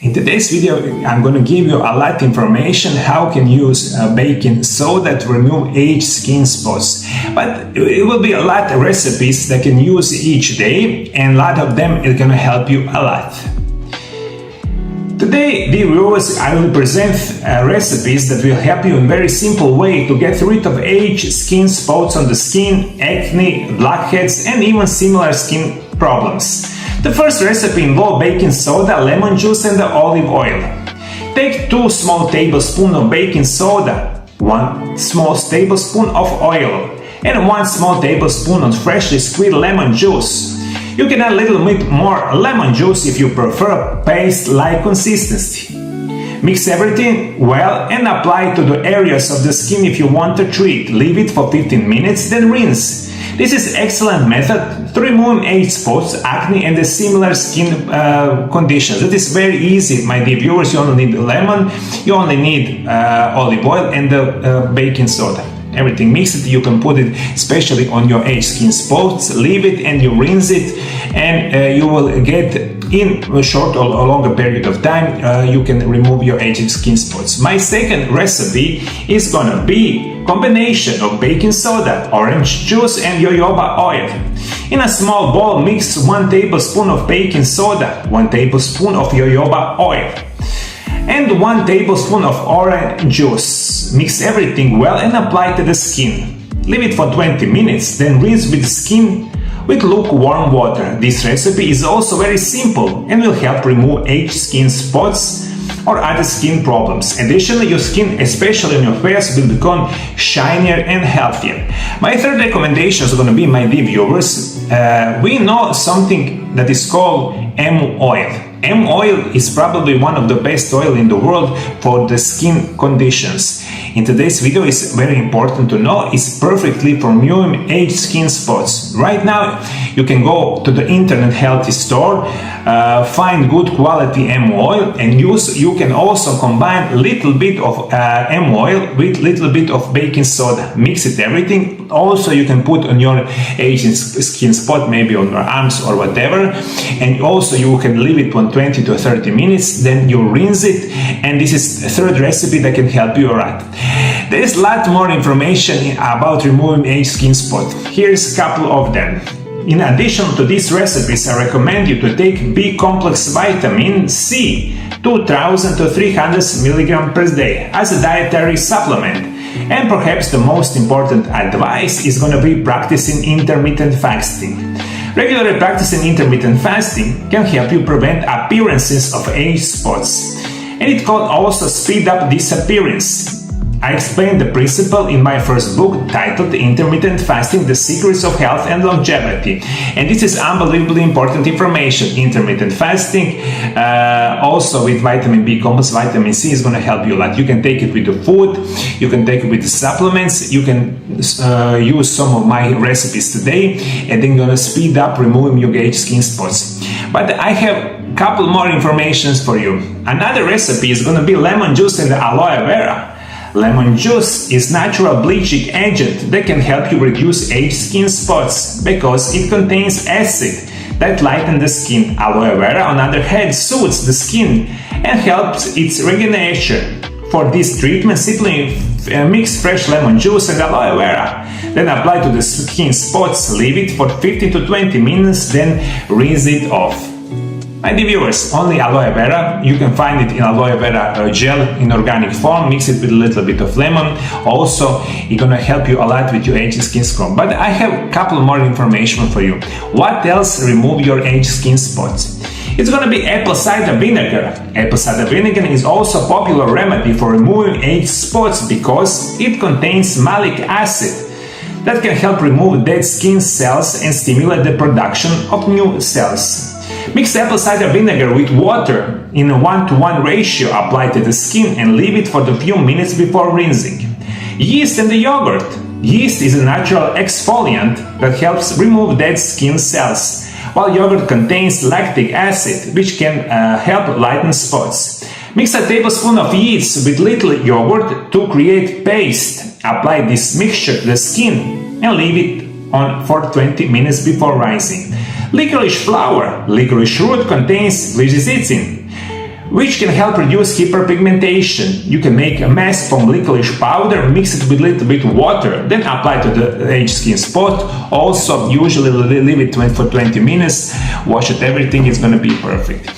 In today's video, I'm going to give you a lot of information how you can use baking soda to remove aged skin spots. But it will be a lot of recipes that you can use each day, and a lot of them is going to help you a lot. Today, dear viewers, I will present recipes that will help you in a very simple way to get rid of aged skin spots on the skin, acne, blackheads, and even similar skin problems. The first recipe involves baking soda, lemon juice, and olive oil. Take 2 small tablespoons of baking soda, 1 small tablespoon of oil, and 1 small tablespoon of freshly squeezed lemon juice. You can add a little bit more lemon juice if you prefer paste-like consistency. Mix everything well and apply to the areas of the skin if you want to treat. Leave it for 15 minutes, then rinse. This is an excellent method to remove aged spots, acne, and the similar skin conditions. It is very easy, my dear viewers. You only need lemon, you only need olive oil, and the baking soda. Everything mix it. You can put it especially on your aged skin spots, leave it and you rinse it, and you will get in a short or longer period of time you can remove your aged skin spots. My second recipe is gonna be combination of baking soda, orange juice, and jojoba oil. In a small bowl, mix 1 tablespoon of baking soda, 1 tablespoon of jojoba oil, and 1 tablespoon of orange juice. Mix everything well and apply to the skin. Leave it for 20 minutes, then rinse with the skin with lukewarm water. This recipe is also very simple and will help remove aged skin spots or other skin problems. Additionally, your skin, especially on your face, will become shinier and healthier. My third recommendation is going to be, my dear viewers, we know something that is called oil. Oil is probably one of the best oil in the world for the skin conditions. In today's video, it's very important to know it's perfectly for removing aged skin spots. Right now, you can go to the internet healthy store, find good quality oil, and use. You can also combine a little bit of oil with little bit of baking soda. Mix it everything. Also, you can put on your aged skin spot, maybe on your arms or whatever, and also you can leave it for 20 to 30 minutes. Then you rinse it, and this is the third recipe that can help you a lot. There is a lot more information about removing aged skin spot. Here's a couple of them. In addition to these recipes, I recommend you to take B complex vitamin C 2000 to 300 mg per day as a dietary supplement. And perhaps the most important advice is going to be practicing intermittent fasting. Regularly practicing intermittent fasting can help you prevent appearances of aged spots, and it can also speed up disappearance. I explained the principle in my first book titled Intermittent Fasting: The Secrets of Health and Longevity, and this is unbelievably important information. Intermittent fasting, also with vitamin B complex vitamin C, is going to help you a lot. You can take it with the food, you can take it with the supplements, you can use some of my recipes today, and then going to speed up removing your aged skin spots. But I have a couple more informations for you. Another recipe is going to be lemon juice and aloe vera. Lemon juice is natural bleaching agent that can help you reduce aged skin spots because it contains acid that lightens the skin. Aloe vera, on the other hand, soothes the skin and helps its regeneration. For this treatment, simply mix fresh lemon juice and aloe vera, then apply to the skin spots, leave it for 15 to 20 minutes, then rinse it off. My dear viewers, only aloe vera. You can find it in aloe vera gel in organic form. Mix it with a little bit of lemon. Also, it's gonna help you a lot with your aged skin spot. But I have a couple more information for you. What else remove your aged skin spots? It's gonna be apple cider vinegar. Apple cider vinegar is also a popular remedy for removing aged spots because it contains malic acid that can help remove dead skin cells and stimulate the production of new cells. Mix apple cider vinegar with water in a 1:1 ratio, apply to the skin, and leave it for a few minutes before rinsing. Yeast and the yogurt. Yeast is a natural exfoliant that helps remove dead skin cells, while yogurt contains lactic acid, which can help lighten spots. Mix a tablespoon of yeast with little yogurt to create paste. Apply this mixture to the skin and leave it on for 20 minutes before rinsing. Licorice flower. Licorice root contains licithin, which can help reduce hyperpigmentation. You can make a mask from licorice powder, mix it with a little bit of water, then apply to the aged skin spot. Also, usually leave it for 20 minutes, wash it, everything is going to be perfect.